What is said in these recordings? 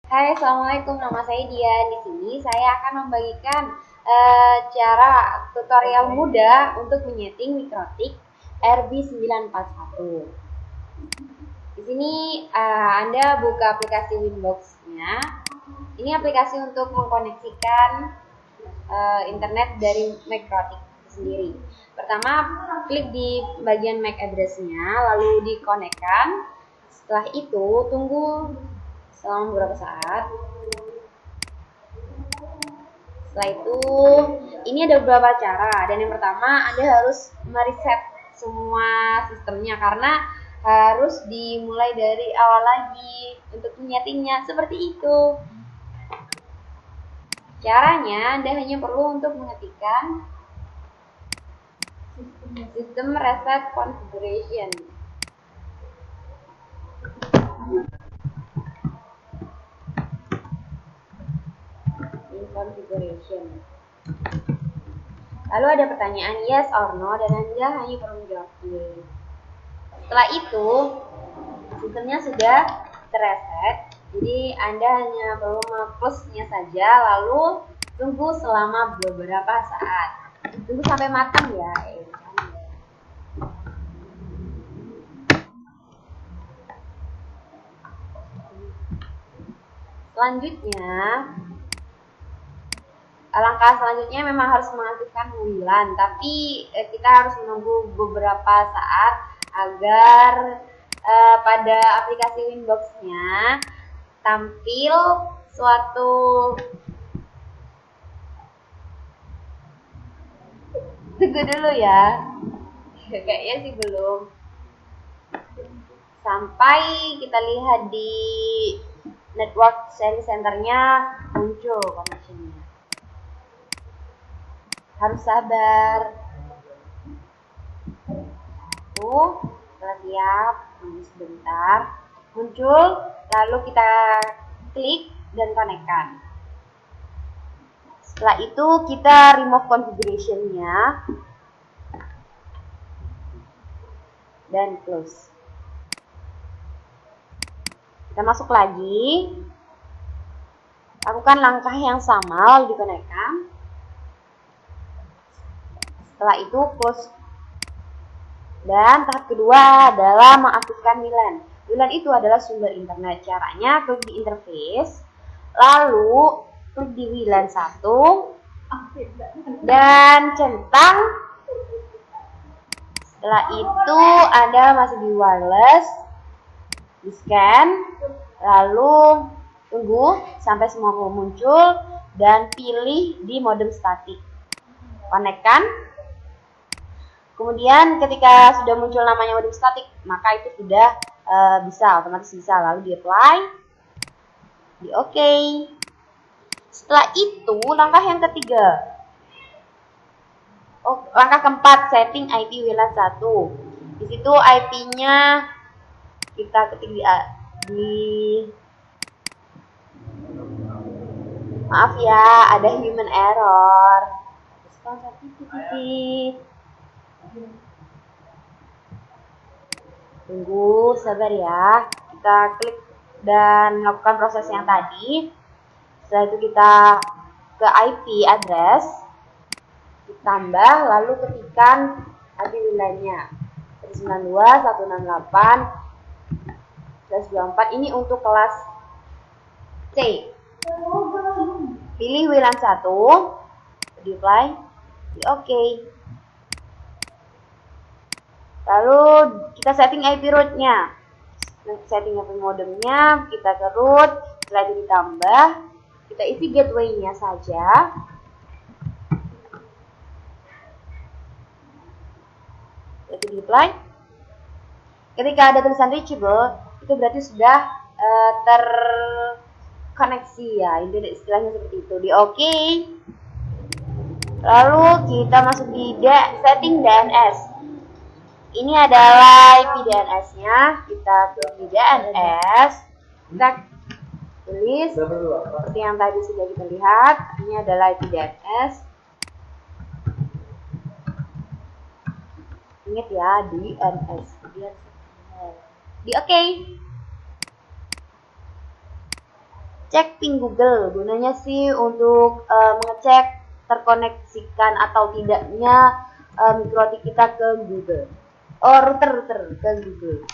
Hai, assalamualaikum. Nama saya Dia. Di sini saya akan membagikan cara tutorial mudah untuk menyeting mikrotik RB941. Di sini Anda buka aplikasi Winbox-nya. Ini aplikasi untuk mengkoneksikan internet dari mikrotik sendiri. Pertama, klik di bagian MAC address-nya, lalu dikonekkan. Setelah itu, tunggu selama beberapa saat. Setelah itu, ini ada beberapa cara. Dan yang pertama, Anda harus mereset semua sistemnya karena harus dimulai dari awal lagi untuk menyetingnya. Seperti itu. Caranya, Anda hanya perlu untuk mengetikkan sistem reset configuration. Configuration. Lalu ada pertanyaan yes or no dan Anda hanya perlu menjawab yes. Setelah itu sistemnya sudah terreset, jadi Anda hanya perlu nge-close-nya saja lalu tunggu selama beberapa saat. Tunggu sampai matang ya. Selanjutnya, langkah selanjutnya memang harus mengaktifkan WLAN, tapi kita harus menunggu beberapa saat agar pada aplikasi Winbox-nya tampil suatu tunggu dulu ya. Kayaknya sih belum. Sampai kita lihat di network sharing center-nya muncul connection-nya. Harus sabar. Setelah siap, tunggu sebentar. Muncul, lalu kita klik dan konekkan. Setelah itu kita remove configuration-nya dan close. Kita masuk lagi. Lakukan langkah yang sama, lalu dikonekkan. Setelah itu close. Dan tahap kedua adalah mengaktifkan WLAN. WLAN itu adalah sumber internet. Caranya klik di interface, lalu klik di WLAN 1 dan centang. Setelah itu Anda masuk di wireless, di scan, lalu tunggu sampai semua muncul dan pilih di modem statik. Konekkan. Kemudian ketika sudah muncul namanya modem statik, maka itu sudah otomatis bisa. Lalu di apply, di OK. Setelah itu langkah yang ketiga. Langkah keempat, setting IP WLAN 1. Di situ IP-nya kita ketik di maaf ya, ada human error. Tunggu, sabar ya. Kita klik dan melakukan proses yang tadi. Setelah itu kita ke IP address, ditambah, lalu ketikkan IP WLAN-nya 192.168.24. Ini untuk kelas C. Pilih WLAN 1, di apply, di OK. Lalu kita setting IP root-nya. Setting IP modemnya, kita ke root, setelah itu ditambah, kita isi gateway-nya saja. Itu di apply. Ketika ada tulisan reachable, itu berarti sudah terkoneksi ya, istilahnya seperti itu. Di OK. Lalu kita masuk di setting DNS. Ini adalah IP DNS-nya. Kita klik di DNS. Kita tulis seperti yang tadi sudah kita lihat. Ini adalah IP DNS. Ingat ya, DNS. Di OK. Cek ping Google, gunanya sih untuk mengecek terkoneksikan atau tidaknya mikrotik kita ke Google. Oh, router ke Google.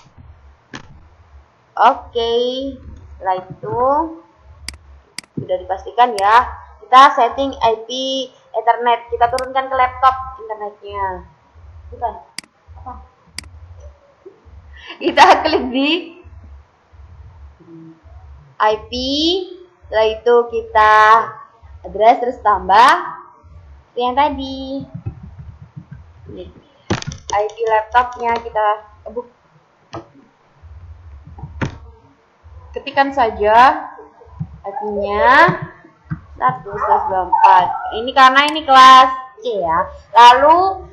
Oke, setelah itu sudah dipastikan ya. Kita setting IP Ethernet, kita turunkan ke laptop internetnya. Bukan, apa? Kita klik di IP, setelah itu kita address terus tambah yang tadi IP laptopnya kita ketikkan saja IP-nya 124. Ini karena ini kelas C ya. Lalu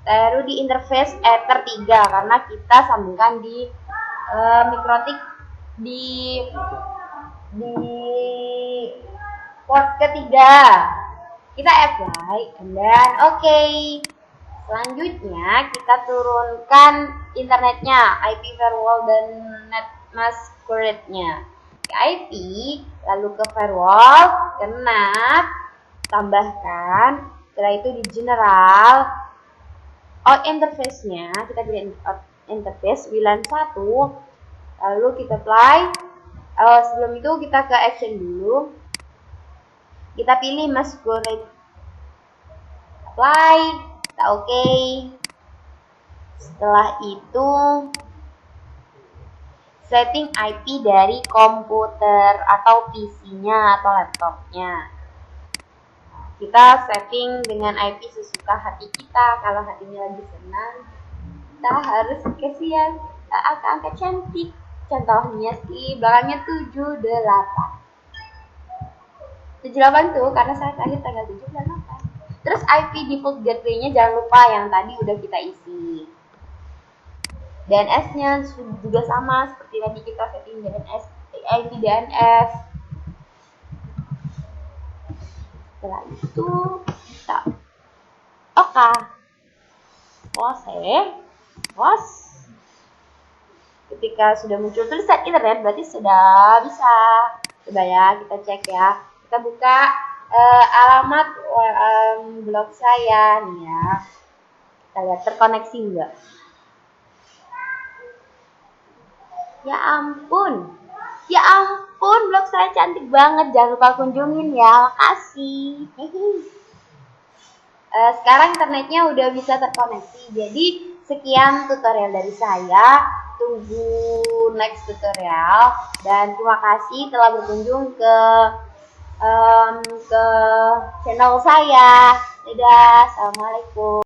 taruh di interface Ether 3 karena kita sambungkan di mikrotik di port ketiga. Kita apply and then oke. Selanjutnya kita turunkan internetnya, IP firewall dan net masquerade-nya. IP, lalu ke firewall, connect, tambahkan, setelah itu di general, out interface-nya, kita pilih out interface WLAN 1, lalu kita apply, sebelum itu kita ke action dulu, kita pilih masquerade, apply, kita oke. Setelah itu setting IP dari komputer atau PC-nya atau laptopnya. Kita setting dengan IP sesuka hati kita. Kalau hatinya lagi senang, kita harus kasih yang angka-angka cantik. Contohnya sih belakangnya 78. 78 tuh karena saya lahir tanggal 78. Terus IP default gateway-nya jangan lupa yang tadi udah kita isi. DNS-nya juga sama seperti tadi kita setting DNS, IP DNS. Setelah itu kita close. Ketika sudah muncul tulisan internet berarti sudah bisa. Coba ya kita cek ya. Kita buka alamat blog saya nih ya. Kita lihat terkoneksi enggak. Ya ampun, blog saya cantik banget. Jangan lupa kunjungin ya. Makasih. Sekarang internetnya udah bisa terkoneksi. Jadi sekian tutorial dari saya. Tunggu next tutorial. Dan terima kasih telah berkunjung ke channel saya. Dadah, assalamualaikum.